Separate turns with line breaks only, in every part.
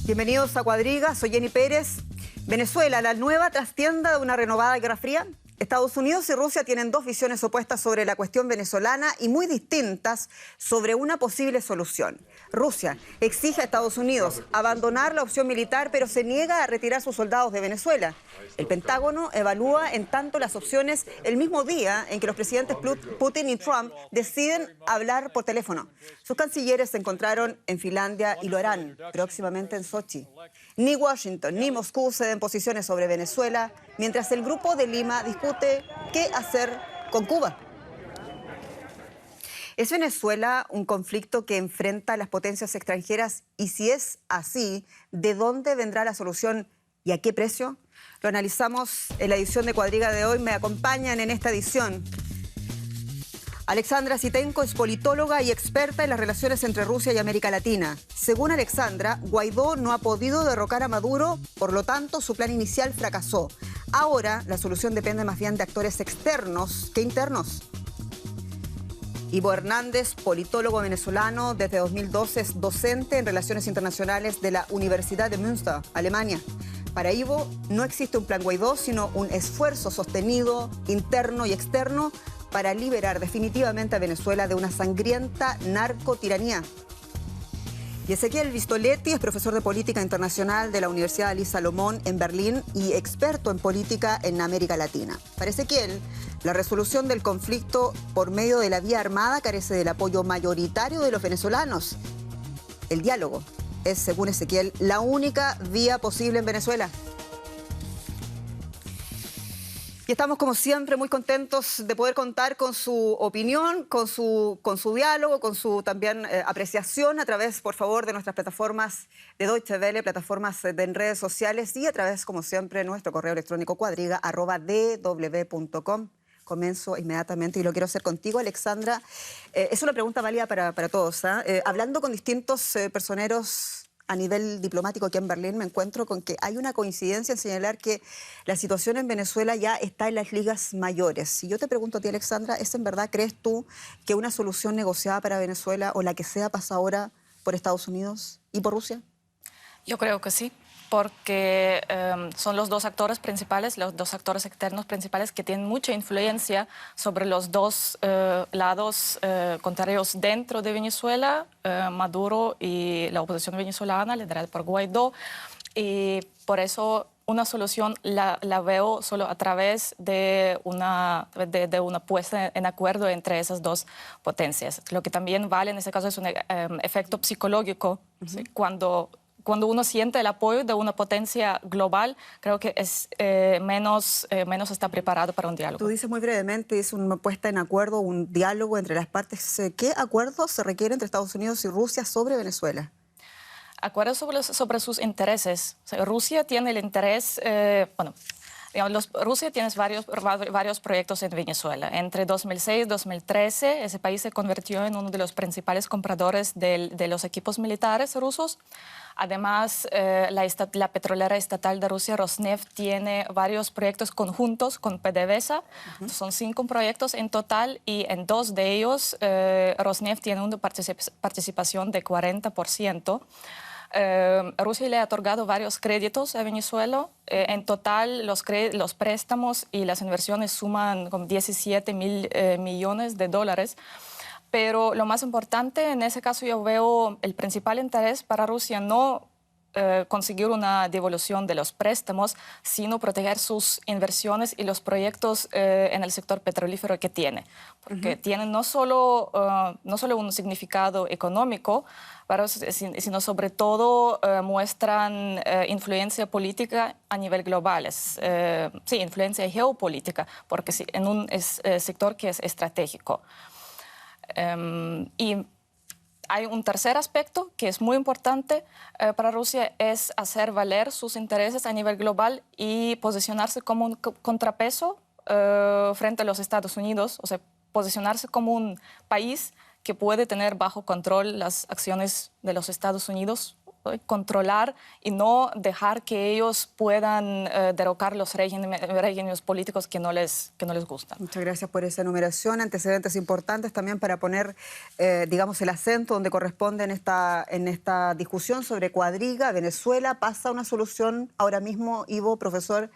Bienvenidos a Cuadriga, soy Jenny Pérez. Venezuela, la nueva trastienda de una renovada Guerra Fría. Estados Unidos y Rusia tienen dos visiones opuestas sobre la cuestión venezolana y muy distintas sobre una posible solución. Rusia exige a Estados Unidos abandonar la opción militar, pero se niega a retirar sus soldados de Venezuela. El Pentágono evalúa, en tanto, las opciones el mismo día en que los presidentes Putin y Trump deciden hablar por teléfono. Sus cancilleres se encontraron en Finlandia y lo harán próximamente en Sochi. Ni Washington ni Moscú ceden posiciones sobre Venezuela, mientras el Grupo de Lima discute qué hacer con Cuba. ¿Es Venezuela un conflicto que enfrenta a las potencias extranjeras? Y si es así, ¿de dónde vendrá la solución y a qué precio? Lo analizamos en la edición de Cuadriga de hoy. Me acompañan en esta edición Alexandra Zhitenko es politóloga y experta en las relaciones entre Rusia y América Latina. Según Alexandra, Guaidó no ha podido derrocar a Maduro, por lo tanto su plan inicial fracasó. Ahora la solución depende más bien de actores externos que internos. Ivo Hernández, politólogo venezolano, desde 2012 es docente en Relaciones Internacionales de la Universidad de Münster, Alemania. Para Ivo no existe un plan Guaidó, sino un esfuerzo sostenido, interno y externo, para liberar definitivamente a Venezuela de una sangrienta narcotiranía. Y Ezequiel Vistoletti es profesor de Política Internacional de la Universidad Ali Salomón en Berlín y experto en política en América Latina. Para Ezequiel, la resolución del conflicto por medio de la vía armada carece del apoyo mayoritario de los venezolanos. El diálogo es, según Ezequiel, la única vía posible en Venezuela. Y estamos, como siempre, muy contentos de poder contar con su opinión, con su diálogo, con su también apreciación a través, por favor, de nuestras plataformas de Deutsche Welle, plataformas en redes sociales y a través, como siempre, de nuestro correo electrónico cuadriga@dw.com. Comienzo inmediatamente y lo quiero hacer contigo, Alexandra. Es una pregunta válida para todos. Hablando con distintos personeros a nivel diplomático aquí en Berlín, me encuentro con que hay una coincidencia en señalar que la situación en Venezuela ya está en las ligas mayores. Y yo te pregunto a ti, Alexandra, ¿es en verdad, crees tú, que una solución negociada para Venezuela o la que sea pasa ahora por Estados Unidos y por Rusia?
Yo creo que sí, porque son los dos actores principales, los dos actores externos principales que tienen mucha influencia sobre los dos lados contrarios dentro de Venezuela, Maduro y la oposición venezolana, liderada por Guaidó. Y por eso una solución la veo solo a través de una puesta en acuerdo entre esas dos potencias. Lo que también vale en ese caso es un efecto psicológico, ¿sí? Cuando uno siente el apoyo de una potencia global, creo que es menos está preparado para un diálogo.
Tú dices muy brevemente, es una puesta en acuerdo, un diálogo entre las partes. ¿Qué acuerdos se requiere entre Estados Unidos y Rusia sobre Venezuela?
Acuerdos sobre sus intereses. O sea, Rusia tiene el interés, Rusia tiene varios proyectos en Venezuela. Entre 2006 y 2013, ese país se convirtió en uno de los principales compradores de los equipos militares rusos. Además, la petrolera estatal de Rusia, Rosneft, tiene varios proyectos conjuntos con PDVSA. Son 5 proyectos en total y en 2 de ellos Rosneft tiene una participación de 40%. Rusia le ha otorgado varios créditos a Venezuela. En total, los préstamos y las inversiones suman como 17.000 millones de dólares. Pero lo más importante, en ese caso yo veo el principal interés para Rusia no conseguir una devolución de los préstamos, sino proteger sus inversiones y los proyectos en el sector petrolífero que tiene. Porque tienen no solo un significado económico, sino sobre todo muestran influencia política a nivel global. Influencia geopolítica, porque en un sector que es estratégico. Y hay un tercer aspecto que es muy importante para Rusia, es hacer valer sus intereses a nivel global y posicionarse como un contrapeso frente a los Estados Unidos, o sea, posicionarse como un país que puede tener bajo control las acciones de los Estados Unidos controlar y no dejar que ellos puedan derrocar los regímenes políticos que no les gustan.
Muchas gracias por esa enumeración. Antecedentes importantes también para poner, digamos, el acento donde corresponde en esta discusión sobre Cuadriga. Venezuela pasa una solución ahora mismo, Ivo, profesor,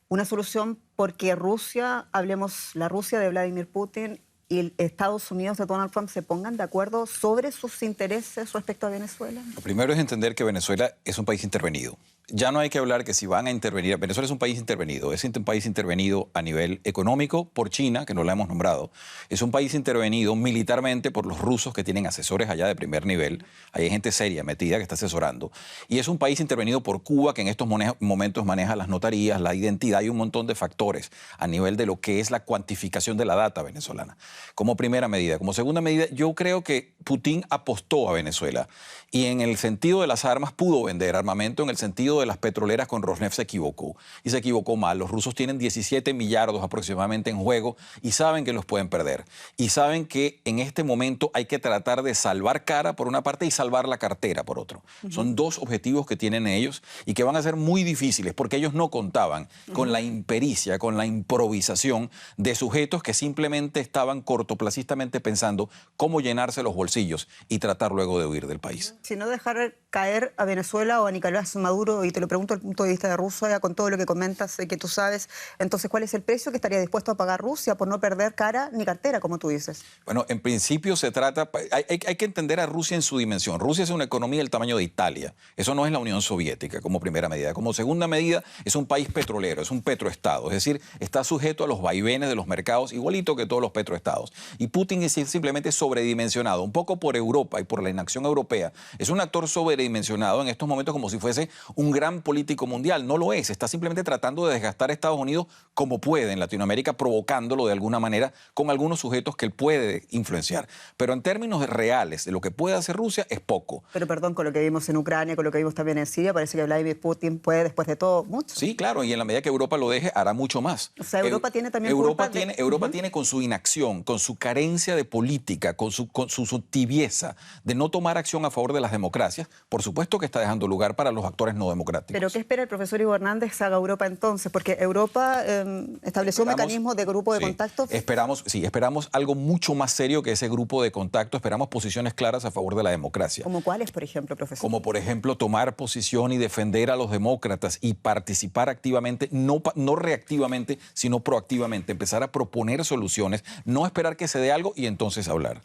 una solución porque Rusia, hablemos la Rusia de Vladimir Putin y Estados Unidos de Donald Trump se pongan de acuerdo sobre sus intereses respecto a Venezuela?
Lo primero es entender que Venezuela es un país intervenido. Ya no hay que hablar que si van a intervenir. Venezuela es un país intervenido. Es un país intervenido a nivel económico por China, que no la hemos nombrado. Es un país intervenido militarmente por los rusos, que tienen asesores allá de primer nivel. Hay gente seria metida que está asesorando. Y es un país intervenido por Cuba, que en estos momentos maneja las notarías, la identidad y un montón de factores a nivel de lo que es la cuantificación de la data venezolana. Como primera medida. Como segunda medida, yo creo que Putin apostó a Venezuela. Y en el sentido de las armas pudo vender armamento, en el sentido de las petroleras con Rosneft se equivocó. Y se equivocó mal. Los rusos tienen 17 millardos aproximadamente en juego y saben que los pueden perder. Y saben que en este momento hay que tratar de salvar cara por una parte y salvar la cartera por otro. Son dos objetivos que tienen ellos y que van a ser muy difíciles porque ellos no contaban con la impericia, con la improvisación de sujetos que simplemente estaban cortoplacistamente pensando cómo llenarse los bolsillos y tratar luego de huir del país.
Si no dejar caer a Venezuela o a Nicolás Maduro, y te lo pregunto desde el punto de vista de Rusia, con todo lo que comentas, que tú sabes, entonces, ¿cuál es el precio que estaría dispuesto a pagar Rusia por no perder cara ni cartera, como tú dices?
Bueno, en principio se trata, hay que entender a Rusia en su dimensión. Rusia es una economía del tamaño de Italia. Eso no es la Unión Soviética como primera medida. Como segunda medida, es un país petrolero, es un petroestado. Es decir, está sujeto a los vaivenes de los mercados, igualito que todos los petroestados. Y Putin es simplemente sobredimensionado, un poco por Europa y por la inacción europea. Es un actor sobredimensionado en estos momentos como si fuese un gran político mundial. No lo es. Está simplemente tratando de desgastar a Estados Unidos como puede en Latinoamérica, provocándolo de alguna manera con algunos sujetos que él puede influenciar. Pero en términos reales de lo que puede hacer Rusia es poco.
Pero perdón, con lo que vimos en Ucrania, con lo que vimos también en Siria, parece que Vladimir Putin puede, después de todo, mucho.
Sí, claro, y en la medida que Europa lo deje, hará mucho más.
O sea, Europa tiene también
Europa tiene con su inacción, con su carencia de política, con su tibieza de no tomar acción a favor de las democracias, por supuesto que está dejando lugar para los actores no democráticos.
¿Pero qué espera el profesor Ivo Hernández que haga Europa entonces? Porque Europa estableció un mecanismo de grupo de contacto.
Esperamos algo mucho más serio que ese grupo de contacto. Esperamos posiciones claras a favor de la democracia.
¿Como cuáles, por ejemplo, profesor?
Como, por ejemplo, tomar posición y defender a los demócratas y participar activamente, no reactivamente, sino proactivamente. Empezar a proponer soluciones, no esperar que se dé algo y entonces hablar.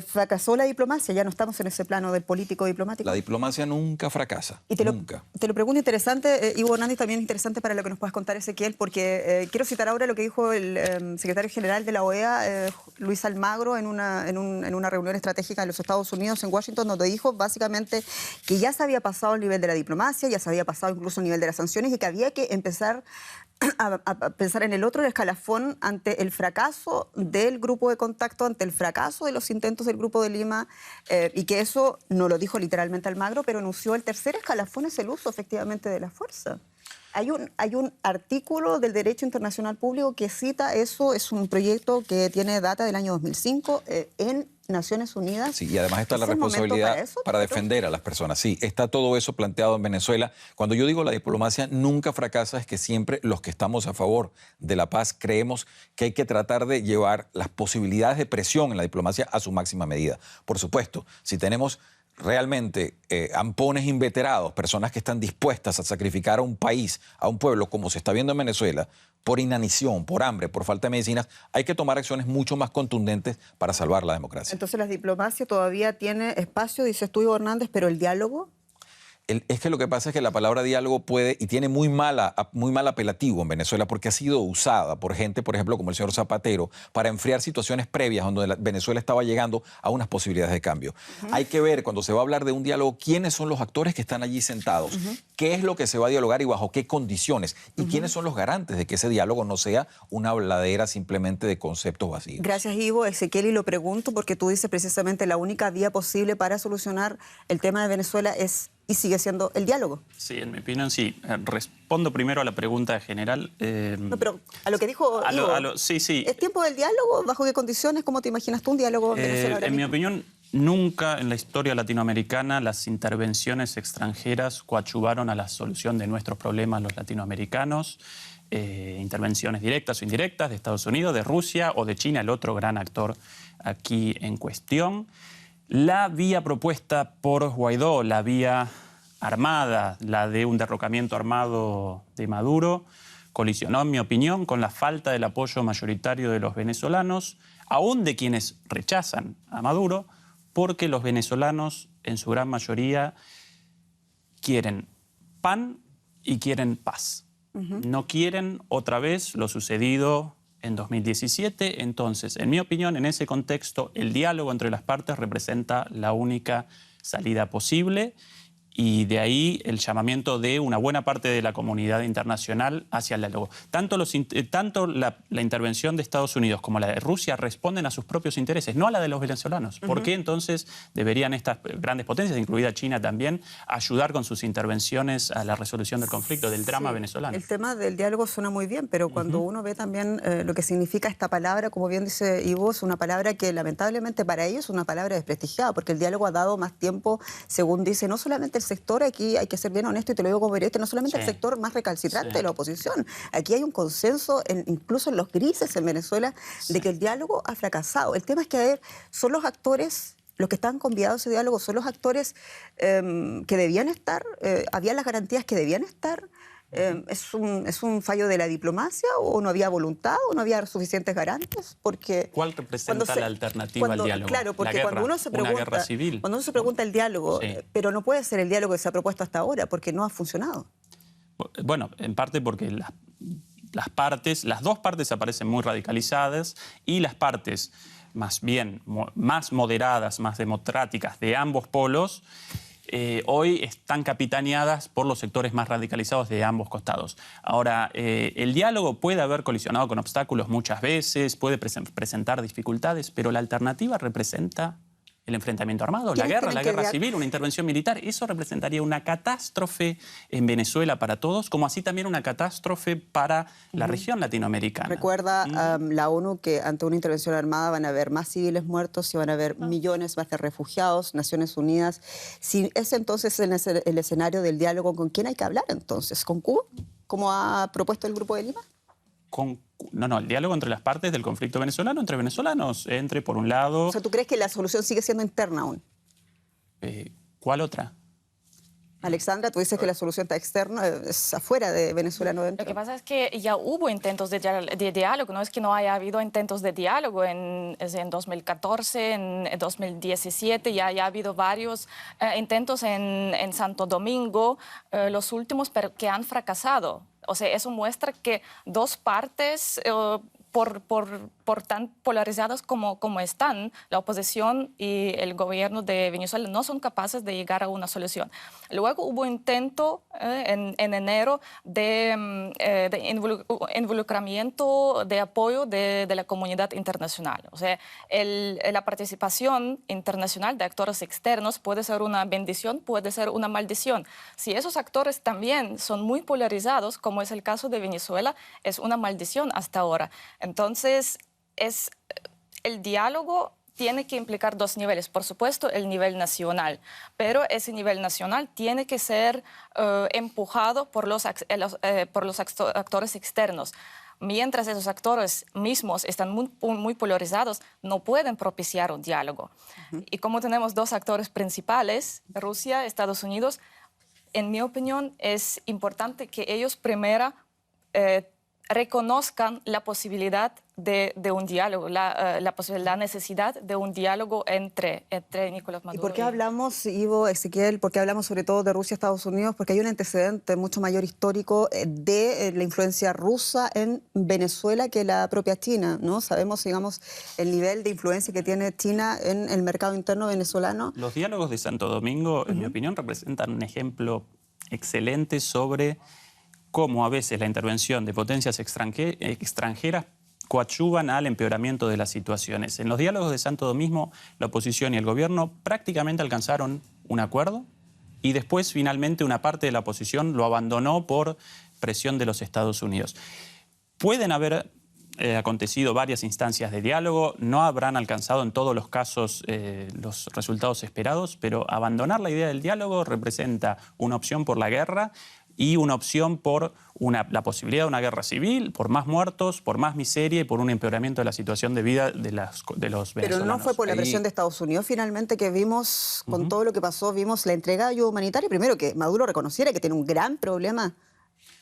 ¿Fracasó la diplomacia? Ya no estamos en ese plano del político diplomático.
La diplomacia nunca fracasa.
Y te lo pregunto interesante, Ivo Hernández, también interesante para lo que nos puedas contar, Ezequiel, porque quiero citar ahora lo que dijo el secretario general de la OEA, Luis Almagro, en una reunión estratégica en los Estados Unidos, en Washington, donde dijo básicamente que ya se había pasado el nivel de la diplomacia, ya se había pasado incluso el nivel de las sanciones y que había que empezar a pensar en el otro escalafón ante el fracaso del grupo de contacto, ante el fracaso de los intentos del Grupo de Lima, y que eso no lo dijo literalmente Almagro, pero anunció el tercer escalafón es el uso efectivamente de la fuerza. Hay un artículo del Derecho Internacional Público que cita eso, es un proyecto que tiene data del año 2005 en Naciones Unidas.
Sí, y además está la responsabilidad para defender a las personas. Sí, está todo eso planteado en Venezuela. Cuando yo digo la diplomacia nunca fracasa, es que siempre los que estamos a favor de la paz creemos que hay que tratar de llevar las posibilidades de presión en la diplomacia a su máxima medida. Por supuesto, si tenemos realmente ampones inveterados, personas que están dispuestas a sacrificar a un país, a un pueblo, como se está viendo en Venezuela, por inanición, por hambre, por falta de medicinas, hay que tomar acciones mucho más contundentes para salvar la democracia.
Entonces la diplomacia todavía tiene espacio, dices tú, Ivo Hernández, pero el diálogo...
Es que lo que pasa es que la palabra diálogo puede y tiene muy mal apelativo en Venezuela porque ha sido usada por gente, por ejemplo, como el señor Zapatero, para enfriar situaciones previas donde Venezuela estaba llegando a unas posibilidades de cambio. Hay que ver, cuando se va a hablar de un diálogo, quiénes son los actores que están allí sentados, qué es lo que se va a dialogar y bajo qué condiciones, y quiénes son los garantes de que ese diálogo no sea una habladera simplemente de conceptos vacíos.
Gracias, Ivo. Ezequiel, y lo pregunto porque tú dices precisamente la única vía posible para solucionar el tema de Venezuela es y sigue siendo el diálogo.
Sí, en mi opinión sí. Respondo primero a la pregunta general.
No, pero a lo que dijo Ivo,
sí.
¿es tiempo del diálogo? ¿Bajo qué condiciones? ¿Cómo te imaginas tú un diálogo en Venezuela ahora
En mi
mismo?
opinión, Nunca en la historia latinoamericana las intervenciones extranjeras coadyuvaron a la solución de nuestros problemas los latinoamericanos. Intervenciones directas o indirectas de Estados Unidos, de Rusia o de China, el otro gran actor aquí en cuestión. La vía propuesta por Guaidó, la vía armada, la de un derrocamiento armado de Maduro, colisionó, en mi opinión, con la falta del apoyo mayoritario de los venezolanos, aún de quienes rechazan a Maduro, porque los venezolanos, en su gran mayoría, quieren pan y quieren paz. No quieren otra vez lo sucedido en 2017. Entonces, en mi opinión, en ese contexto, el diálogo entre las partes representa la única salida posible. Y de ahí el llamamiento de una buena parte de la comunidad internacional hacia el diálogo. Tanto la intervención de Estados Unidos como la de Rusia responden a sus propios intereses, no a la de los venezolanos. ¿Por qué entonces deberían estas grandes potencias, incluida China también, ayudar con sus intervenciones a la resolución del conflicto, del drama venezolano?
El tema del diálogo suena muy bien, pero cuando uno ve también lo que significa esta palabra, como bien dice Ivo, es una palabra que lamentablemente para ellos es una palabra desprestigiada, porque el diálogo ha dado más tiempo, según dice, no solamente el sector, aquí hay que ser bien honesto y te lo digo como periodista, no solamente el sector más recalcitrante de la oposición. Aquí hay un consenso, incluso en los grises en Venezuela, de que el diálogo ha fracasado. El tema es que, a ver, son los actores, los que están convidados a ese diálogo, son los actores que debían estar, había las garantías que debían estar. ¿Es un fallo de la diplomacia o no había voluntad o no había suficientes garantes? Porque
¿cuál representa la alternativa al diálogo?
Claro, porque cuando uno se pregunta,
una guerra civil.
Cuando uno se pregunta el diálogo, pero no puede ser el diálogo que se ha propuesto hasta ahora porque no ha funcionado.
Bueno, en parte porque las dos partes aparecen muy radicalizadas y las partes más moderadas, más democráticas de ambos polos, hoy están capitaneadas por los sectores más radicalizados de ambos costados. Ahora, el diálogo puede haber colisionado con obstáculos muchas veces, puede presentar dificultades, pero la alternativa representa el enfrentamiento armado, la guerra civil, una intervención militar. Eso representaría una catástrofe en Venezuela para todos, como así también una catástrofe para la región latinoamericana.
Recuerda la ONU que ante una intervención armada van a haber más civiles muertos y van a haber millones más de refugiados, Naciones Unidas. Si es entonces el escenario del diálogo, ¿con quién hay que hablar entonces? ¿Con Cuba? ¿Como ha propuesto el Grupo de Lima?
No, el diálogo entre las partes del conflicto venezolano, entre venezolanos, entre, por un lado...
O sea, ¿tú crees que la solución sigue siendo interna aún?
¿Cuál otra?
Alexandra, tú dices que la solución está externa, es afuera de Venezuela, no dentro.
Lo que pasa es que ya hubo intentos de diálogo, no es que no haya habido intentos de diálogo en 2014, en 2017, ya ha habido varios intentos en Santo Domingo, los últimos, pero que han fracasado. O sea, eso muestra que dos partes, por tan polarizadas como están, la oposición y el gobierno de Venezuela no son capaces de llegar a una solución. Luego hubo intento en enero de involucramiento, de apoyo de la comunidad internacional. O sea, la participación internacional de actores externos puede ser una bendición, puede ser una maldición. Si esos actores también son muy polarizados, como es el caso de Venezuela, es una maldición hasta ahora. Entonces, el diálogo tiene que implicar dos niveles. Por supuesto, el nivel nacional, pero ese nivel nacional tiene que ser empujado por los actores externos. Mientras esos actores mismos están muy polarizados, no pueden propiciar un diálogo. Y como tenemos dos actores principales, Rusia, Estados Unidos, en mi opinión es importante que ellos primero reconozcan la posibilidad de un diálogo, la necesidad de un diálogo entre Nicolás Maduro.
¿Y por qué hablamos, Ivo, Ezequiel, por qué hablamos sobre todo de Rusia y Estados Unidos? Porque hay un antecedente mucho mayor histórico de la influencia rusa en Venezuela que la propia China, ¿no? Sabemos, digamos, el nivel de influencia que tiene China en el mercado interno venezolano.
Los diálogos de Santo Domingo, en mi opinión, representan un ejemplo excelente sobre cómo a veces la intervención de potencias extranjeras coadyuvan al empeoramiento de las situaciones. En los diálogos de Santo Domingo, la oposición y el gobierno prácticamente alcanzaron un acuerdo y después, finalmente, una parte de la oposición lo abandonó por presión de los Estados Unidos. Pueden haber acontecido varias instancias de diálogo, no habrán alcanzado en todos los casos los resultados esperados, pero abandonar la idea del diálogo representa una opción por la guerra y una opción por la posibilidad de una guerra civil, por más muertos, por más miseria y por un empeoramiento de la situación de vida de los venezolanos.
Pero no fue por la presión de Estados Unidos finalmente que vimos, con todo lo que pasó, vimos la entrega de ayuda humanitaria. Primero, que Maduro reconociera que tiene un gran problema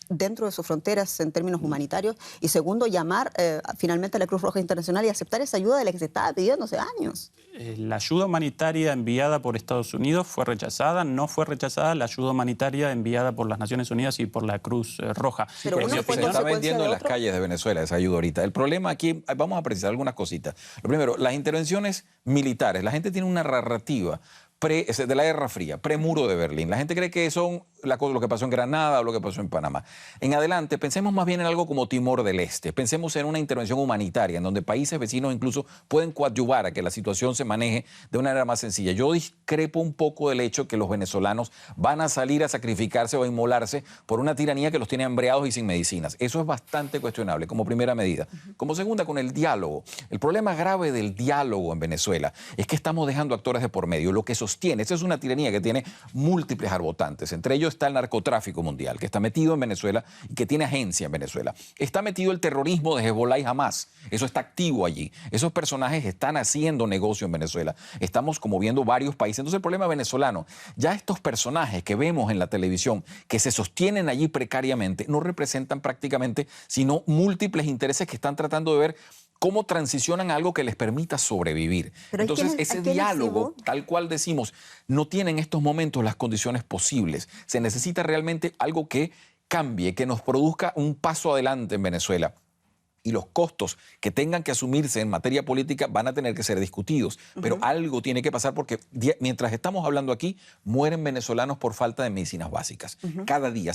dentro de sus fronteras en términos humanitarios, y segundo, llamar finalmente a la Cruz Roja Internacional y aceptar esa ayuda de la que se estaba pidiendo hace años.
La ayuda humanitaria enviada por Estados Unidos fue rechazada, no fue rechazada la ayuda humanitaria enviada por las Naciones Unidas y por la Cruz Roja.
Pero
se está vendiendo en las calles de Venezuela esa ayuda ahorita. El problema aquí, vamos a precisar algunas cositas. Lo primero, las intervenciones militares. La gente tiene una narrativa de la Guerra Fría, pre-muro de Berlín. La gente cree que son lo que pasó en Granada o lo que pasó en Panamá. En adelante, pensemos más bien en algo como Timor del Este. Pensemos en una intervención humanitaria en donde países vecinos incluso pueden coadyuvar a que la situación se maneje de una manera más sencilla. Yo discrepo un poco del hecho que los venezolanos van a salir a sacrificarse o a inmolarse por una tiranía que los tiene hambreados y sin medicinas. Eso es bastante cuestionable como primera medida. Como segunda, con el diálogo. El problema grave del diálogo en Venezuela es que estamos dejando actores de por medio. Lo que sostiene, esa es una tiranía que tiene múltiples arbotantes. Entre ellos está el narcotráfico mundial, que está metido en Venezuela y que tiene agencia en Venezuela. Está metido el terrorismo de Hezbollah y Hamas. Eso está activo allí. Esos personajes están haciendo negocio en Venezuela. Estamos como viendo varios países. Entonces el problema venezolano, ya estos personajes que vemos en la televisión, que se sostienen allí precariamente, no representan prácticamente sino múltiples intereses que están tratando de ver cómo transicionan a algo que les permita sobrevivir.
Pero
entonces, ese diálogo, tal cual decimos, no tiene en estos momentos las condiciones posibles. Se necesita realmente algo que cambie, que nos produzca un paso adelante en Venezuela. Y los costos que tengan que asumirse en materia política van a tener que ser discutidos. Pero algo tiene que pasar porque mientras estamos hablando aquí, mueren venezolanos por falta de medicinas básicas. Cada día.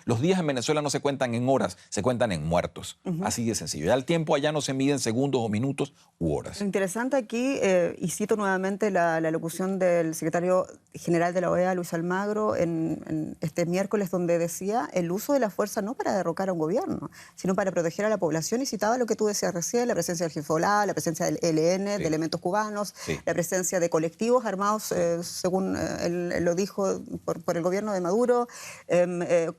Los días en Venezuela no se cuentan en horas, se cuentan en muertos. Así de sencillo. Ya el tiempo allá no se mide en segundos o minutos u horas.
Interesante aquí, y cito nuevamente la locución del secretario general de la OEA, Luis Almagro, en este miércoles, donde decía el uso de la fuerza no para derrocar a un gobierno, sino para proteger a la población, y citaba lo que tú decías recién, la presencia del Hezbollah, la presencia del ELN, de elementos cubanos, la presencia de colectivos armados, según él lo dijo, por el gobierno de Maduro.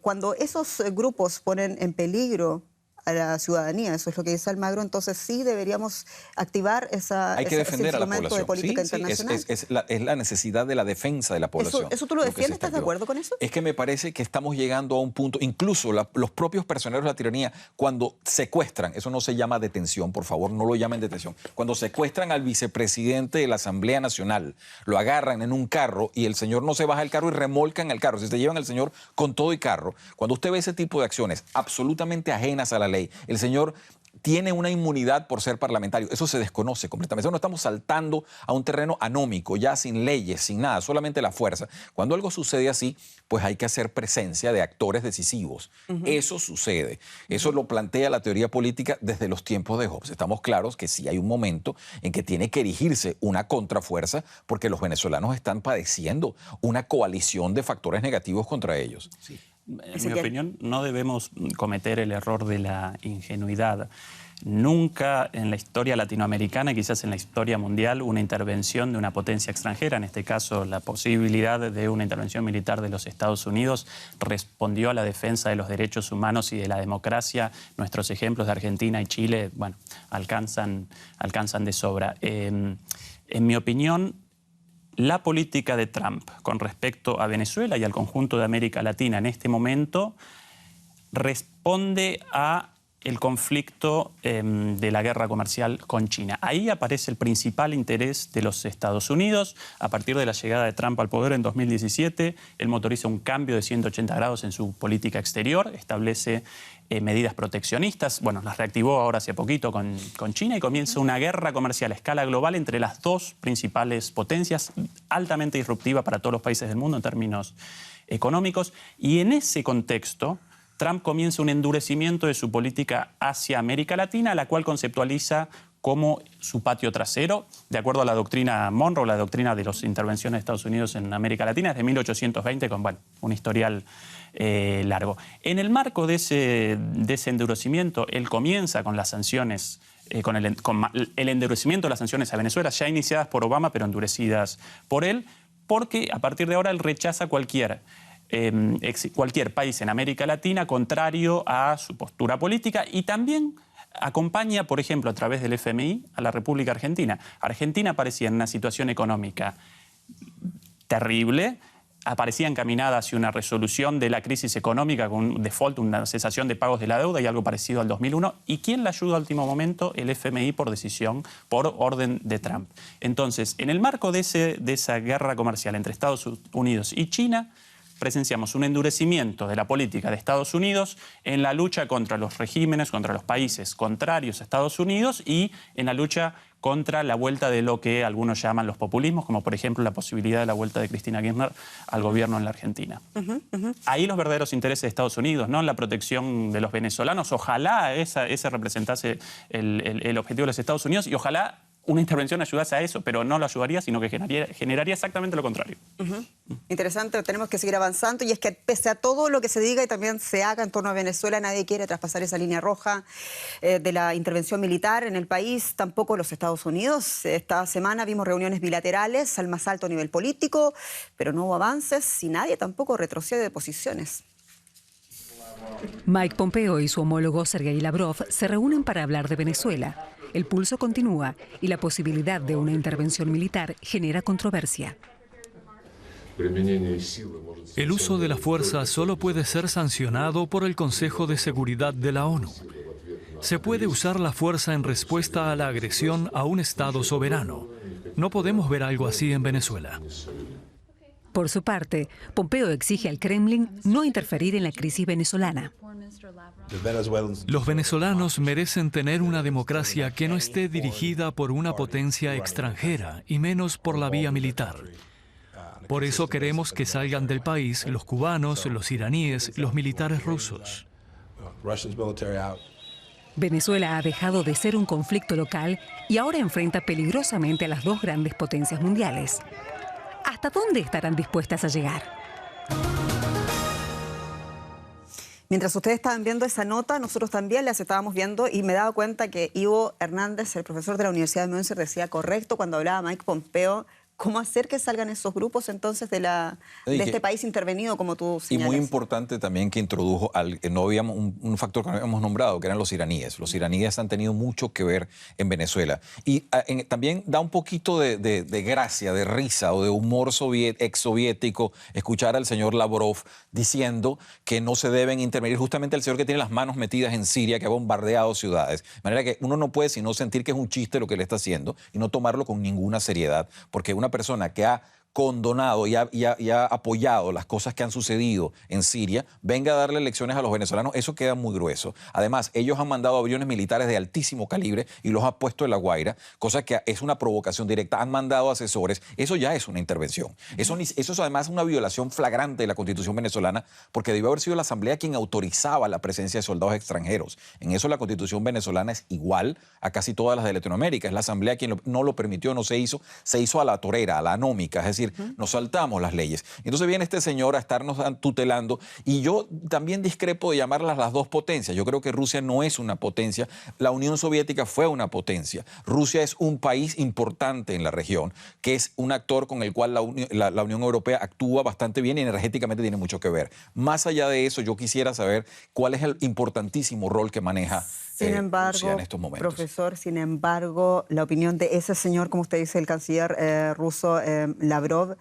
Cuando esos grupos ponen en peligro a la ciudadanía, eso es lo que dice Almagro, entonces sí deberíamos activar ese instrumento de política internacional.
Es la necesidad de la defensa de la población.
¿Eso tú lo defiendes? ¿Estás de acuerdo con eso?
Es que me parece que estamos llegando a un punto, incluso los propios prisioneros de la tiranía, cuando secuestran, eso no se llama detención, por favor, no lo llamen detención, cuando secuestran al vicepresidente de la Asamblea Nacional, lo agarran en un carro y el señor no se baja del carro y remolcan el carro, se llevan al señor con todo y carro. Cuando usted ve ese tipo de acciones absolutamente ajenas a la ley, el señor tiene una inmunidad por ser parlamentario. Eso se desconoce completamente. No estamos saltando a un terreno anómico, ya sin leyes, sin nada, solamente la fuerza. Cuando algo sucede así, pues hay que hacer presencia de actores decisivos. Eso sucede. Eso lo plantea la teoría política desde los tiempos de Hobbes. Estamos claros que sí hay un momento en que tiene que erigirse una contrafuerza porque los venezolanos están padeciendo una coalición de factores negativos contra ellos.
Sí. En mi opinión, no debemos cometer el error de la ingenuidad. Nunca en la historia latinoamericana, quizás en la historia mundial, una intervención de una potencia extranjera, en este caso la posibilidad de una intervención militar de los Estados Unidos, respondió a la defensa de los derechos humanos y de la democracia. Nuestros ejemplos de Argentina y Chile, bueno, alcanzan de sobra. En mi opinión, la política de Trump con respecto a Venezuela y al conjunto de América Latina en este momento responde a el conflicto de la guerra comercial con China. Ahí aparece el principal interés de los Estados Unidos. A partir de la llegada de Trump al poder en 2017, él motoriza un cambio de 180 grados en su política exterior, establece medidas proteccionistas, bueno, las reactivó ahora hace poquito con China, y comienza una guerra comercial a escala global entre las dos principales potencias, altamente disruptiva para todos los países del mundo en términos económicos. Y en ese contexto, Trump comienza un endurecimiento de su política hacia América Latina, la cual conceptualiza como su patio trasero. De acuerdo a la doctrina Monroe, la doctrina de las intervenciones de Estados Unidos en América Latina, es de 1820, con un historial largo. En el marco de ese endurecimiento, él comienza con las sanciones, con el endurecimiento de las sanciones a Venezuela, ya iniciadas por Obama, pero endurecidas por él, porque a partir de ahora él rechaza cualquier país en América Latina contrario a su postura política, y también acompaña, por ejemplo, a través del FMI, a la República Argentina. Argentina aparecía en una situación económica terrible, aparecía encaminada hacia una resolución de la crisis económica con un default, una cesación de pagos de la deuda y algo parecido al 2001. ¿Y quién la ayuda al último momento? El FMI por decisión, por orden de Trump. Entonces, en el marco de esa guerra comercial entre Estados Unidos y China, presenciamos un endurecimiento de la política de Estados Unidos en la lucha contra los regímenes, contra los países contrarios a Estados Unidos y en la lucha contra la vuelta de lo que algunos llaman los populismos, como por ejemplo la posibilidad de la vuelta de Cristina Kirchner al gobierno en la Argentina. Ahí los verdaderos intereses de Estados Unidos, ¿no? En la protección de los venezolanos. Ojalá ese representase el objetivo de los Estados Unidos y ojalá una intervención ayudase a eso, pero no lo ayudaría, sino que generaría exactamente lo contrario.
Interesante, tenemos que seguir avanzando, y es que pese a todo lo que se diga y también se haga en torno a Venezuela, nadie quiere traspasar esa línea roja de la intervención militar en el país, tampoco los Estados Unidos. Esta semana vimos reuniones bilaterales al más alto nivel político, pero no hubo avances y nadie tampoco retrocede de posiciones.
Mike Pompeo y su homólogo Sergei Lavrov se reúnen para hablar de Venezuela. El pulso continúa y la posibilidad de una intervención militar genera controversia.
El uso de la fuerza solo puede ser sancionado por el Consejo de Seguridad de la ONU. Se puede usar la fuerza en respuesta a la agresión a un Estado soberano. No podemos ver algo así en Venezuela.
Por su parte, Pompeo exige al Kremlin no interferir en la crisis venezolana.
Los venezolanos merecen tener una democracia que no esté dirigida por una potencia extranjera y menos por la vía militar. Por eso queremos que salgan del país los cubanos, los iraníes, los militares rusos.
Venezuela ha dejado de ser un conflicto local y ahora enfrenta peligrosamente a las dos grandes potencias mundiales. ¿Hasta dónde estarán dispuestas a llegar?
Mientras ustedes estaban viendo esa nota, nosotros también las estábamos viendo y me daba cuenta que Ivo Hernández, el profesor de la Universidad de Münster, decía correcto cuando hablaba Mike Pompeo. ¿Cómo hacer que salgan esos grupos entonces de este país intervenido, como tú señalas?
Y muy importante también que introdujo, no habíamos un factor que no habíamos nombrado, que eran los iraníes. Los iraníes han tenido mucho que ver en Venezuela. Y también da un poquito de gracia, de risa o de humor exsoviético escuchar al señor Lavrov diciendo que no se deben intervenir. Justamente el señor que tiene las manos metidas en Siria, que ha bombardeado ciudades. De manera que uno no puede sino sentir que es un chiste lo que le está haciendo y no tomarlo con ninguna seriedad, porque una persona que ha condonado y ha apoyado las cosas que han sucedido en Siria, venga a darle lecciones a los venezolanos, eso queda muy grueso. Además, ellos han mandado aviones militares de altísimo calibre y los ha puesto en La Guaira, cosa que es una provocación directa. Han mandado asesores, eso ya es una intervención. Eso es además una violación flagrante de la Constitución venezolana, porque debió haber sido la Asamblea quien autorizaba la presencia de soldados extranjeros. En eso la Constitución venezolana es igual a casi todas las de Latinoamérica. Es la Asamblea quien no lo permitió, no se hizo a la torera, a la anómica, es decir, nos saltamos las leyes. Entonces viene este señor a estarnos tutelando, y yo también discrepo de llamarlas las dos potencias. Yo creo que Rusia no es una potencia. La Unión Soviética fue una potencia. Rusia es un país importante en la región, que es un actor con el cual la Unión Europea actúa bastante bien y energéticamente tiene mucho que ver. Más allá de eso, yo quisiera saber cuál es el importantísimo rol que maneja
Sin embargo,
Rusia en estos momentos.
Profesor, sin embargo, la opinión de ese señor, como usted dice, el canciller ruso Lavrov,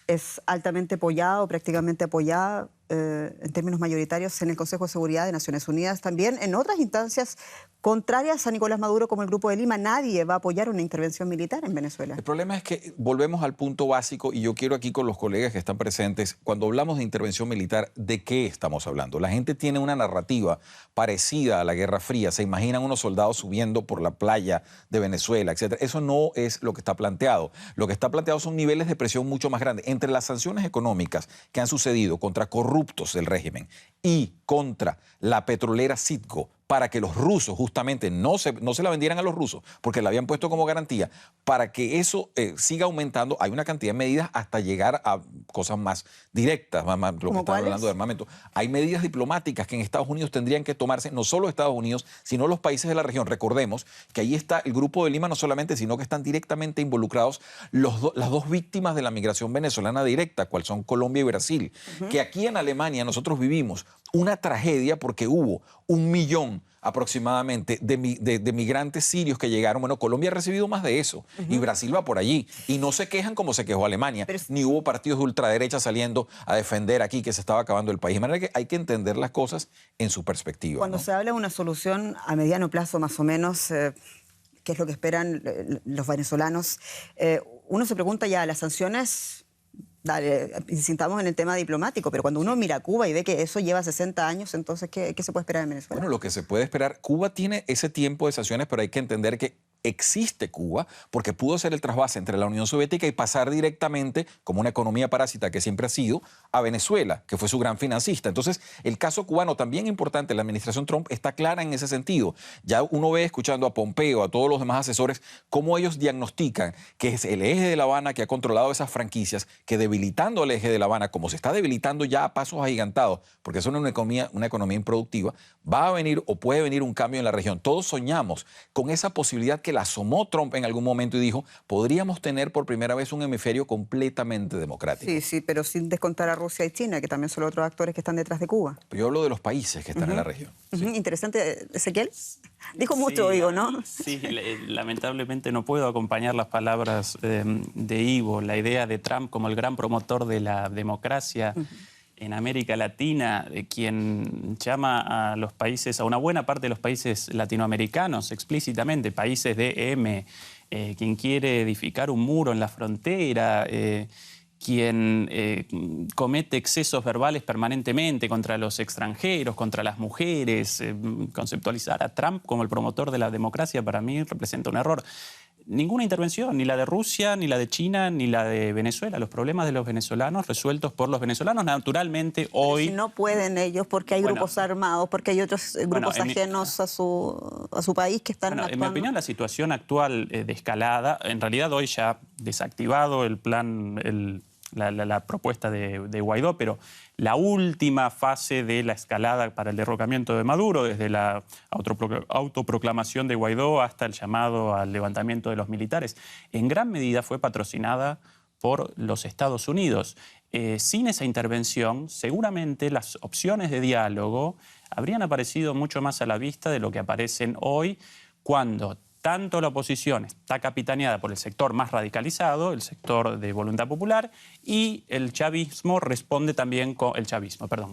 es altamente apoyada o prácticamente apoyada en términos mayoritarios en el Consejo de Seguridad de Naciones Unidas. También en otras instancias contrarias a Nicolás Maduro, como el Grupo de Lima, nadie va a apoyar una intervención militar en Venezuela.
El problema es que volvemos al punto básico, y yo quiero aquí con los colegas que están presentes, cuando hablamos de intervención militar, ¿de qué estamos hablando? La gente tiene una narrativa parecida a la Guerra Fría. Se imaginan unos soldados subiendo por la playa de Venezuela, etc. Eso no es lo que está planteado. Lo que está planteado son niveles de presión mucho más grandes. Entre las sanciones económicas que han sucedido contra corruptos del régimen y contra la petrolera Citgo, para que los rusos justamente no se la vendieran a los rusos, porque la habían puesto como garantía, para que eso siga aumentando, hay una cantidad de medidas hasta llegar a cosas más directas, lo que están hablando de armamento. Hay medidas diplomáticas que en Estados Unidos tendrían que tomarse, no solo Estados Unidos, sino los países de la región. Recordemos que ahí está el Grupo de Lima no solamente, sino que están directamente involucrados las dos víctimas de la migración venezolana directa, cual son Colombia y Brasil, que aquí en Alemania nosotros vivimos una tragedia porque hubo 1 millón aproximadamente de migrantes sirios que llegaron. Bueno, Colombia ha recibido más de eso y Brasil va por allí. Y no se quejan como se quejó Alemania, ni hubo partidos de ultraderecha saliendo a defender aquí que se estaba acabando el país. De manera que hay que entender las cosas en su perspectiva.
Cuando se habla de una solución a mediano plazo, más o menos, ¿qué es lo que esperan los venezolanos? Uno se pregunta ya, las sanciones... Dale, insistamos en el tema diplomático, pero cuando uno mira a Cuba y ve que eso lleva 60 años, entonces, ¿qué se puede esperar en Venezuela?
Bueno, lo que se puede esperar, Cuba tiene ese tiempo de sanciones, pero hay que entender que existe Cuba porque pudo hacer el trasvase entre la Unión Soviética y pasar directamente, como una economía parásita que siempre ha sido, a Venezuela, que fue su gran financista. Entonces, el caso cubano, también importante, la administración Trump está clara en ese sentido. Ya uno ve, escuchando a Pompeo, a todos los demás asesores, cómo ellos diagnostican que es el eje de La Habana que ha controlado esas franquicias, que debilitando el eje de La Habana, como se está debilitando ya a pasos agigantados, porque eso no es una economía improductiva, va a venir o puede venir un cambio en la región. Todos soñamos con esa posibilidad que la asomó Trump en algún momento y dijo, podríamos tener por primera vez un hemisferio completamente democrático.
Sí, pero sin descontar a Rusia y China, que también son los otros actores que están detrás de Cuba.
Yo hablo de los países que están en la región. Sí.
Interesante, Ezequiel. Dijo mucho, digo, ¿no?
Sí, lamentablemente no puedo acompañar las palabras de Ivo, la idea de Trump como el gran promotor de la democracia en América Latina, quien llama a los países, a una buena parte de los países latinoamericanos explícitamente, países de M, quien quiere edificar un muro en la frontera, quien comete excesos verbales permanentemente contra los extranjeros, contra las mujeres. Conceptualizar a Trump como el promotor de la democracia para mí representa un error. Ninguna intervención, ni la de Rusia, ni la de China, ni la de Venezuela. Los problemas de los venezolanos resueltos por los venezolanos, naturalmente, hoy...
Pero si no pueden ellos, porque hay grupos armados, porque hay otros grupos ajenos a su país que están actuando.
En mi opinión, la situación actual de escalada, en realidad hoy ya desactivado el plan... La propuesta de Guaidó, pero la última fase de la escalada para el derrocamiento de Maduro, desde la autoproclamación de Guaidó hasta el llamado al levantamiento de los militares, en gran medida fue patrocinada por los Estados Unidos. Sin esa intervención, seguramente las opciones de diálogo habrían aparecido mucho más a la vista de lo que aparecen hoy, cuando tanto la oposición está capitaneada por el sector más radicalizado, el sector de Voluntad Popular, y el chavismo responde también con...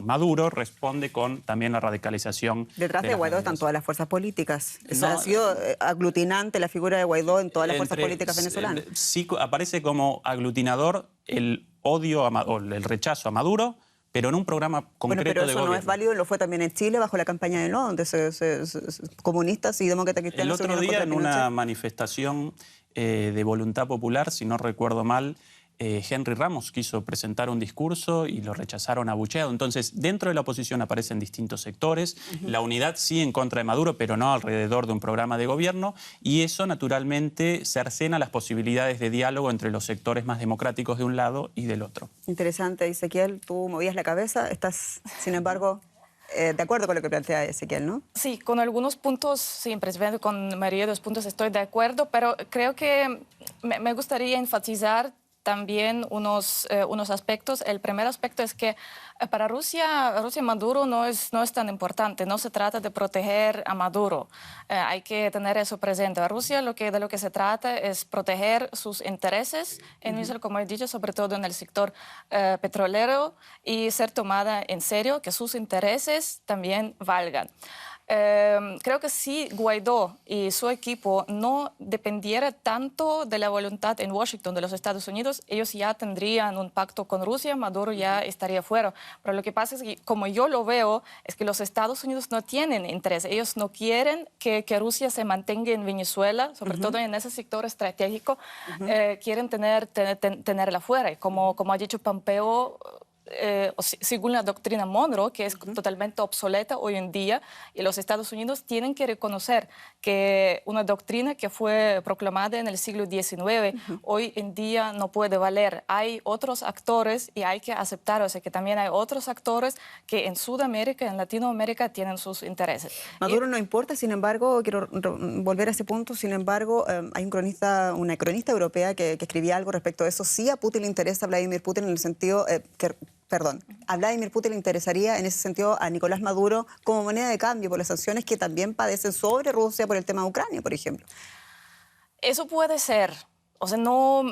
Maduro responde con también la radicalización.
Detrás de Guaidó están todas las fuerzas políticas. Ha sido aglutinante la figura de Guaidó en todas las fuerzas políticas venezolanas.
Sí, aparece como aglutinador el odio o el rechazo a Maduro, pero en un programa concreto de gobierno.
Pero eso no es válido, lo fue también en Chile bajo la campaña de No, donde comunistas y demócratas cristianos...
El otro día, en una manifestación de Voluntad Popular, si no recuerdo mal, Henry Ramos quiso presentar un discurso y lo rechazaron abucheado. Entonces, dentro de la oposición aparecen distintos sectores, la unidad sí en contra de Maduro, pero no alrededor de un programa de gobierno, y eso naturalmente cercena las posibilidades de diálogo entre los sectores más democráticos de un lado y del otro.
Interesante, Ezequiel, tú movías la cabeza, estás, sin embargo... de acuerdo con lo que plantea Ezequiel, ¿no?
Sí, con algunos puntos, sí, precisamente con la mayoría de los puntos estoy de acuerdo, pero creo que me gustaría enfatizar también unos aspectos. El primer aspecto es que para Rusia Maduro no es tan importante, no se trata de proteger a Maduro, hay que tener eso presente. A Rusia de lo que se trata es proteger sus intereses, como he dicho, sobre todo en el sector petrolero, y ser tomada en serio, que sus intereses también valgan. Creo que si Guaidó y su equipo no dependiera tanto de la voluntad en Washington de los Estados Unidos, ellos ya tendrían un pacto con Rusia, Maduro ya estaría fuera. Pero lo que pasa es que, como yo lo veo, es que los Estados Unidos no tienen interés. Ellos no quieren que Rusia se mantenga en Venezuela, sobre todo en ese sector estratégico. Quieren tenerla fuera. Y como ha dicho Pompeo, según la doctrina Monroe, que es totalmente obsoleta hoy en día, y los Estados Unidos tienen que reconocer que una doctrina que fue proclamada en el siglo XIX, hoy en día no puede valer. Hay otros actores y hay que aceptar, o sea, que también hay otros actores que en Sudamérica, en Latinoamérica, tienen sus intereses.
Maduro no importa, sin embargo, quiero volver a ese punto, sin embargo, hay una cronista europea que escribía algo respecto a eso. Sí, a Putin le interesa a Vladimir Putin en el sentido a Vladimir Putin le interesaría en ese sentido a Nicolás Maduro como moneda de cambio por las sanciones que también padecen sobre Rusia por el tema de Ucrania, por ejemplo.
Eso puede ser, o sea, no...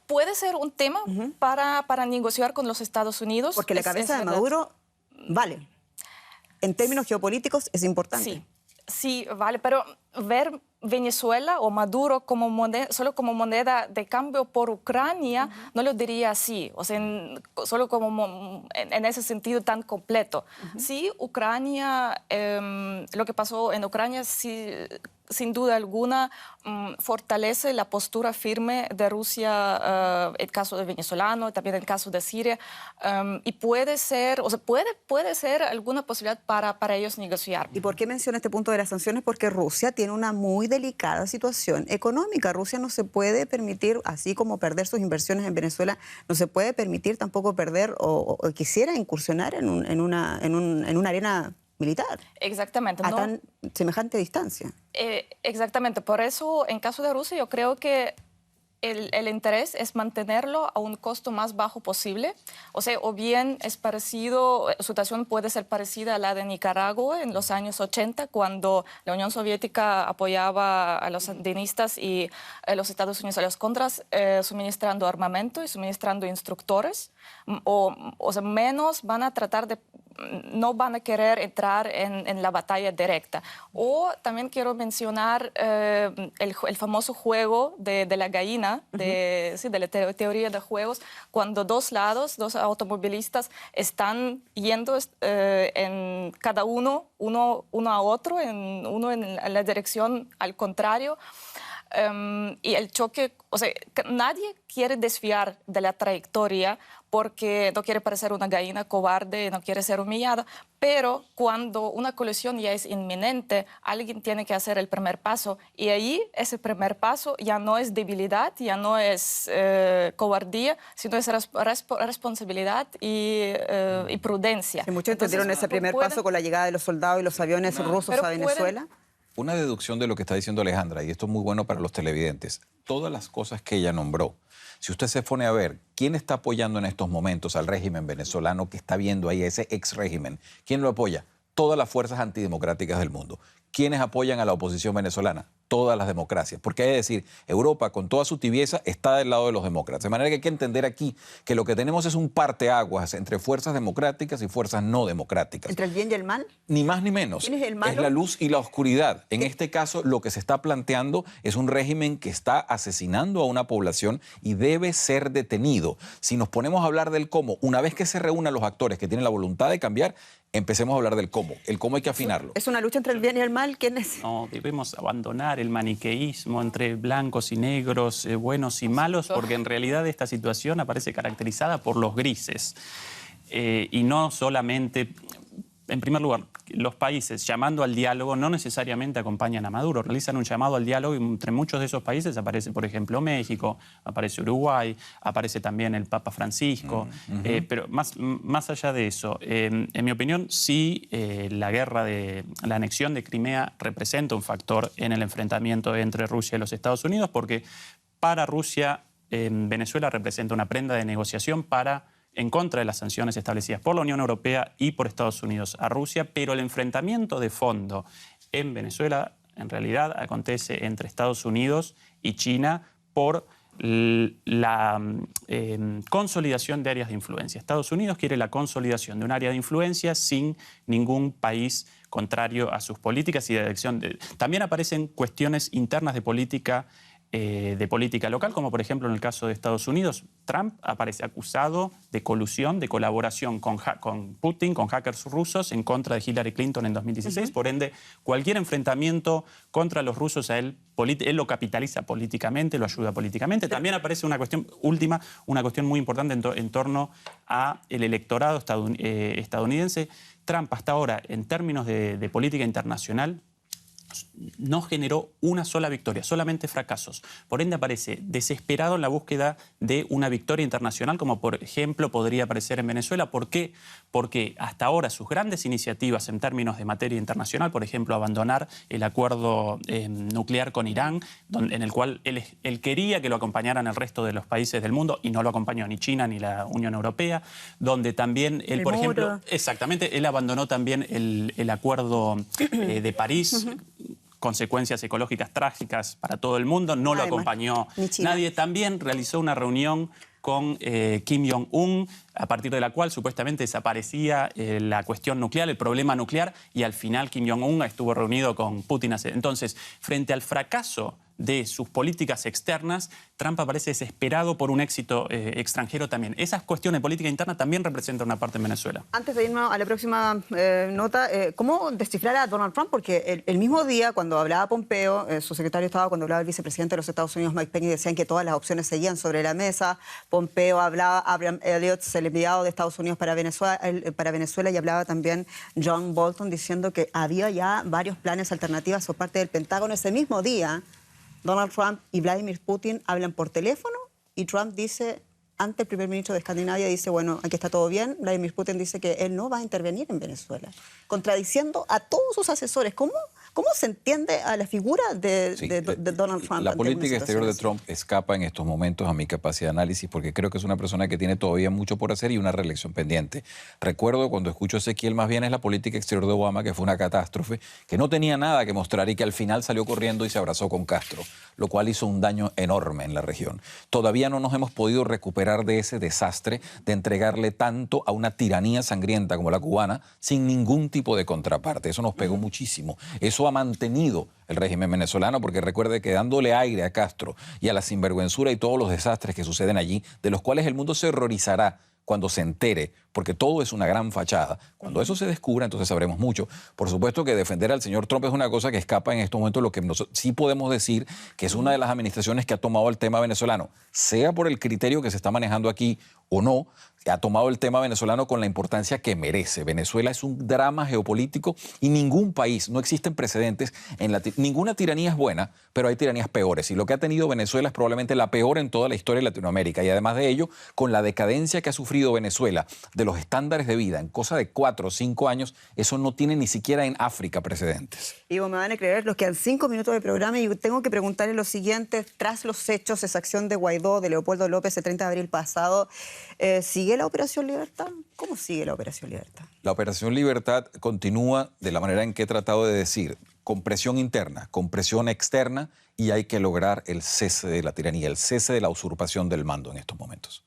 Puede ser un tema para negociar con los Estados Unidos.
Porque la cabeza de Maduro vale. En términos geopolíticos es importante.
Sí, vale, pero ver Venezuela o Maduro solo como moneda de cambio por Ucrania, no lo diría así, o sea, solo como en ese sentido tan completo. Sí, Ucrania, lo que pasó en Ucrania, sí, sin duda alguna, fortalece la postura firme de Rusia, el caso de venezolano, también el caso de Siria, y puede ser, o sea, puede ser alguna posibilidad para ellos negociar.
¿Y por qué menciona este punto de las sanciones? Porque Rusia tiene una muy delicada situación económica. Rusia no se puede permitir, así como perder sus inversiones en Venezuela, no se puede permitir tampoco perder o quisiera incursionar en una arena militar.
Exactamente.
A tan semejante distancia.
Exactamente. Por eso, en caso de Rusia, yo creo que el interés es mantenerlo a un costo más bajo posible. O sea, o bien es parecido, su situación puede ser parecida a la de Nicaragua en los años 80, cuando la Unión Soviética apoyaba a los sandinistas y los Estados Unidos a los contras, suministrando armamento y suministrando instructores. O sea, menos van a tratar de... no van a querer entrar en la batalla directa. O también quiero mencionar el famoso juego de la gallina, de la teoría de juegos, cuando dos automovilistas están yendo en cada uno a otro, uno en la dirección al contrario. Y el choque, o sea, nadie quiere desviar de la trayectoria porque no quiere parecer una gallina cobarde, no quiere ser humillada, pero cuando una colisión ya es inminente, alguien tiene que hacer el primer paso, y ahí ese primer paso ya no es debilidad, ya no es cobardía, sino es responsabilidad y prudencia.
Y muchos entendieron ese primer paso con la llegada de los soldados y los aviones rusos a Venezuela.
Una deducción de lo que está diciendo Alejandra, y esto es muy bueno para los televidentes. Todas las cosas que ella nombró, si usted se pone a ver quién está apoyando en estos momentos al régimen venezolano que está viendo ahí, ese ex régimen, ¿quién lo apoya? Todas las fuerzas antidemocráticas del mundo. ¿Quiénes apoyan a la oposición venezolana? Todas las democracias. Porque hay que decir, Europa, con toda su tibieza, está del lado de los demócratas. De manera que hay que entender aquí que lo que tenemos es un parteaguas entre fuerzas democráticas y fuerzas no democráticas.
¿Entre el bien y el mal?
Ni más ni menos.
¿Quién es el malo?
Es la luz y la oscuridad. En este caso, lo que se está planteando es un régimen que está asesinando a una población y debe ser detenido. Si nos ponemos a hablar del cómo, una vez que se reúnan los actores que tienen la voluntad de cambiar, empecemos a hablar del cómo. El cómo hay que afinarlo.
¿Es una lucha entre el bien y el mal? ¿Quién es?
No, debemos abandonar el maniqueísmo entre blancos y negros, buenos y malos, porque en realidad esta situación aparece caracterizada por los grises. Y no solamente... En primer lugar, los países llamando al diálogo no necesariamente acompañan a Maduro, realizan un llamado al diálogo y entre muchos de esos países aparece, por ejemplo, México, aparece Uruguay, aparece también el Papa Francisco, pero más allá de eso, en mi opinión, sí, la anexión de Crimea representa un factor en el enfrentamiento entre Rusia y los Estados Unidos, porque para Rusia, Venezuela representa una prenda de negociación en contra de las sanciones establecidas por la Unión Europea y por Estados Unidos a Rusia, pero el enfrentamiento de fondo en Venezuela en realidad acontece entre Estados Unidos y China por la consolidación de áreas de influencia. Estados Unidos quiere la consolidación de un área de influencia sin ningún país contrario a sus políticas y de elección. También aparecen cuestiones internas de política de política local, como por ejemplo en el caso de Estados Unidos. Trump aparece acusado de colusión, de colaboración con Putin, con hackers rusos, en contra de Hillary Clinton en 2016. Por ende, cualquier enfrentamiento contra los rusos a él lo capitaliza políticamente, lo ayuda políticamente. También aparece una cuestión última, una cuestión muy importante en torno al electorado estadounidense. Trump hasta ahora, en términos de política internacional, no generó una sola victoria, solamente fracasos. Por ende aparece desesperado en la búsqueda de una victoria internacional, como por ejemplo podría aparecer en Venezuela. ¿Por qué? Porque hasta ahora sus grandes iniciativas en términos de materia internacional, por ejemplo, abandonar el acuerdo nuclear con Irán, en el cual él quería que lo acompañaran el resto de los países del mundo y no lo acompañó ni China ni la Unión Europea, donde también él, por ejemplo, exactamente, él abandonó también el acuerdo de París, consecuencias ecológicas trágicas para todo el mundo, no lo acompañó nadie. También realizó una reunión con Kim Jong-un, a partir de la cual supuestamente desaparecía la cuestión nuclear, el problema nuclear, y al final Kim Jong-un estuvo reunido con Putin. Entonces, frente al fracaso de sus políticas externas, Trump aparece desesperado por un éxito extranjero también. Esas cuestiones de política interna también representan una parte en Venezuela.
Antes de irnos a la próxima nota, ¿cómo descifrar a Donald Trump? Porque el mismo día, cuando hablaba Pompeo, su secretario de Estado, cuando hablaba el vicepresidente de los Estados Unidos, Mike Pence, decían que todas las opciones seguían sobre la mesa. Pompeo hablaba, Abraham Elliott, el enviado de Estados Unidos para Venezuela, y hablaba también John Bolton, diciendo que había ya varios planes alternativos por parte del Pentágono. Ese mismo día, Donald Trump y Vladimir Putin hablan por teléfono y Trump dice, ante el primer ministro de Escandinavia, dice, bueno, aquí está todo bien. Vladimir Putin dice que él no va a intervenir en Venezuela, contradiciendo a todos sus asesores. ¿Cómo se entiende a la figura de Donald Trump?
La política exterior de Trump escapa en estos momentos a mi capacidad de análisis, porque creo que es una persona que tiene todavía mucho por hacer y una reelección pendiente. Recuerdo cuando escucho a Ezequiel, más bien es la política exterior de Obama, que fue una catástrofe, que no tenía nada que mostrar y que al final salió corriendo y se abrazó con Castro, lo cual hizo un daño enorme en la región. Todavía no nos hemos podido recuperar de ese desastre de entregarle tanto a una tiranía sangrienta como la cubana sin ningún tipo de contraparte. Eso nos pegó muchísimo. Eso ha mantenido el régimen venezolano, porque recuerde que dándole aire a Castro y a la sinvergüenzura y todos los desastres que suceden allí, de los cuales el mundo se horrorizará cuando se entere, porque todo es una gran fachada. Cuando eso se descubra, entonces sabremos mucho. Por supuesto que defender al señor Trump es una cosa que escapa en estos momentos. Lo que sí podemos decir que es una de las administraciones que ha tomado el tema venezolano, sea por el criterio que se está manejando aquí o no, ha tomado el tema venezolano con la importancia que merece. Venezuela es un drama geopolítico y ningún país, no existen precedentes. Ninguna tiranía es buena, pero hay tiranías peores. Y lo que ha tenido Venezuela es probablemente la peor en toda la historia de Latinoamérica. Y además de ello, con la decadencia que ha sufrido Venezuela de los estándares de vida en cosa de 4 o 5 años, eso no tiene ni siquiera en África precedentes.
Ivo, me van a creer, nos quedan 5 minutos de programa y tengo que preguntarle lo siguiente. Tras los hechos, esa acción de Guaidó, de Leopoldo López, el 30 de abril pasado, ¿sigue la Operación Libertad? ¿Cómo sigue la Operación Libertad?
La Operación Libertad continúa de la manera en que he tratado de decir, con presión interna, con presión externa, y hay que lograr el cese de la tiranía, el cese de la usurpación del mando en estos momentos.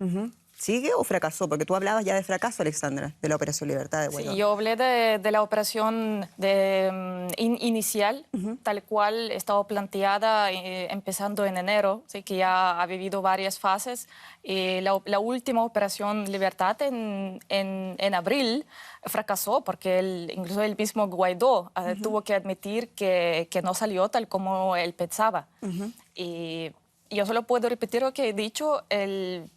¿Sigue o fracasó? Porque tú hablabas ya de fracaso, Alexandra, de la Operación Libertad de Guaidó.
Sí, yo hablé de la operación inicial, tal cual estaba planteada empezando en enero, ¿sí? Que ya ha vivido varias fases. La última Operación Libertad en abril fracasó porque incluso el mismo Guaidó tuvo que admitir que no salió tal como él pensaba. Y yo solo puedo repetir lo que he dicho, el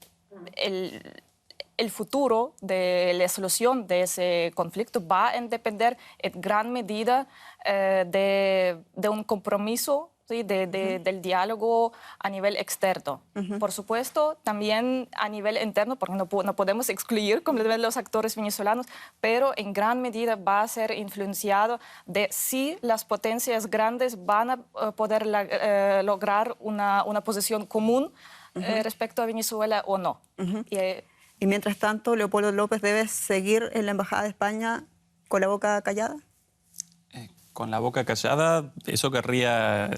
futuro de la solución de ese conflicto va a depender en gran medida de un compromiso, ¿sí? del diálogo a nivel externo. Por supuesto, también a nivel interno, porque no podemos excluir completamente los actores venezolanos, pero en gran medida va a ser influenciado de si las potencias grandes van a poder lograr una posición común respecto a Venezuela o no.
Y mientras tanto, Leopoldo López debe seguir en la Embajada de España con la boca callada.
Con la boca callada, eso querría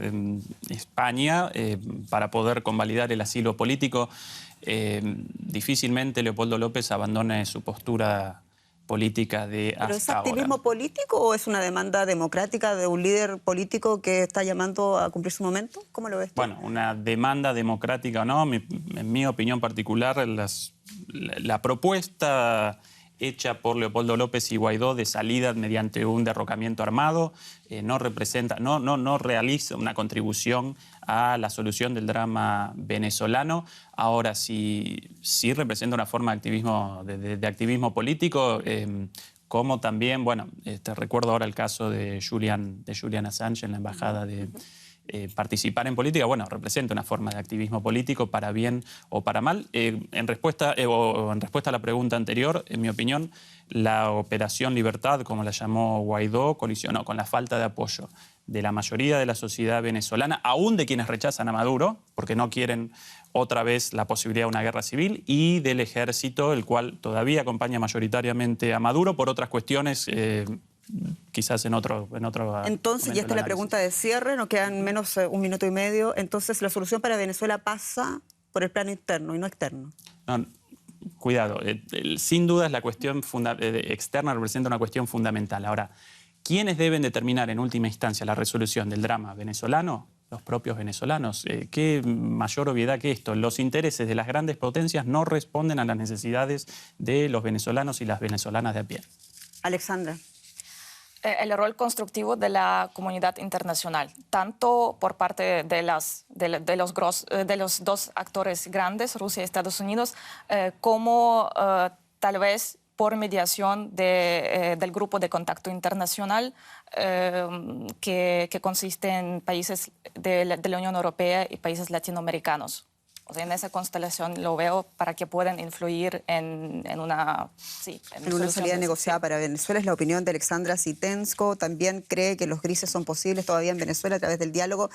España para poder convalidar el asilo político. Difícilmente Leopoldo López abandone su postura políticas de
¿Pero es
hasta
activismo
ahora.
político o es una demanda democrática de un líder político que está llamando a cumplir su momento? ¿Cómo lo ves tú?
Bueno, una demanda democrática o no, en mi opinión particular, la propuesta hecha por Leopoldo López y Guaidó de salida mediante un derrocamiento armado no representa, no realiza una contribución a la solución del drama venezolano. Ahora sí representa una forma de activismo político, como también, bueno, recuerdo ahora el caso de Julian Assange en la embajada de... participar en política, bueno, representa una forma de activismo político para bien o para mal. En respuesta a la pregunta anterior, en mi opinión, la Operación Libertad, como la llamó Guaidó, colisionó con la falta de apoyo de la mayoría de la sociedad venezolana, aún de quienes rechazan a Maduro, porque no quieren otra vez la posibilidad de una guerra civil, y del ejército, el cual todavía acompaña mayoritariamente a Maduro por otras cuestiones quizás en otro
Entonces, y esta es la pregunta de cierre, nos quedan menos un minuto y medio. Entonces, la solución para Venezuela pasa por el plano interno y no externo.
No, cuidado, sin duda la cuestión externa representa una cuestión fundamental. Ahora, ¿quiénes deben determinar en última instancia la resolución del drama venezolano? Los propios venezolanos. ¿Qué mayor obviedad que esto? Los intereses de las grandes potencias no responden a las necesidades de los venezolanos y las venezolanas de a pie.
Alexandra.
El rol constructivo de la comunidad internacional, tanto por parte de los dos actores grandes, Rusia y Estados Unidos, como tal vez por mediación del Grupo de Contacto Internacional, que consiste en países de la Unión Europea y países latinoamericanos. O sea, en esa constelación lo veo para que puedan influir en una
salida negociada para Venezuela. Es la opinión de Alexandra Sitensko. También cree que los grises son posibles todavía en Venezuela a través del diálogo.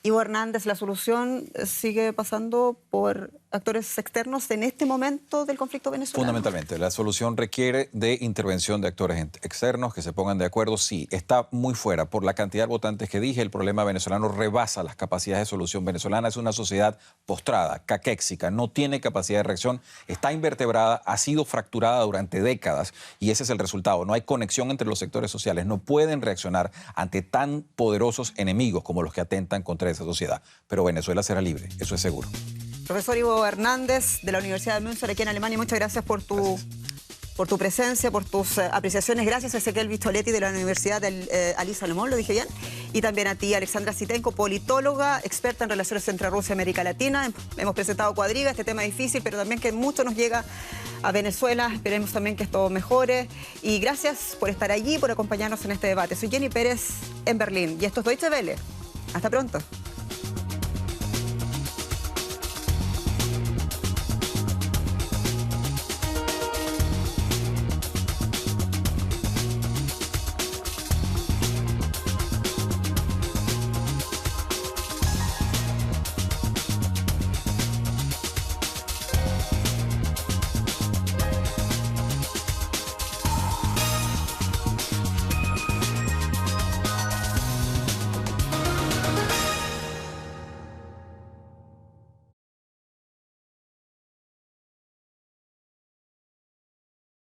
Ivo Hernández, la solución sigue pasando por actores externos en este momento del conflicto venezolano.
Fundamentalmente, la solución requiere de intervención de actores externos que se pongan de acuerdo. Sí, está muy fuera por la cantidad de votantes que dije. El problema venezolano rebasa las capacidades de solución. Venezolana es una sociedad postrada, caquéxica, no tiene capacidad de reacción, está invertebrada, ha sido fracturada durante décadas y ese es el resultado. No hay conexión entre los sectores sociales, no pueden reaccionar ante tan poderosos enemigos como los que atentan contra esa sociedad. Pero Venezuela será libre, eso es seguro.
Profesor Ivo Hernández, de la Universidad de Münster, aquí en Alemania, muchas gracias por tu presencia, por tus apreciaciones. Gracias a Ezequiel Vistoletti, de la Universidad de Ali Salomón, lo dije bien. Y también a ti, Alexandra Sitensko, politóloga, experta en relaciones entre Rusia y América Latina. Hemos presentado Cuadriga, este tema difícil, pero también que mucho nos llega a Venezuela. Esperemos también que esto mejore. Y gracias por estar allí, por acompañarnos en este debate. Soy Jenny Pérez en Berlín y esto es Deutsche Welle. Hasta pronto.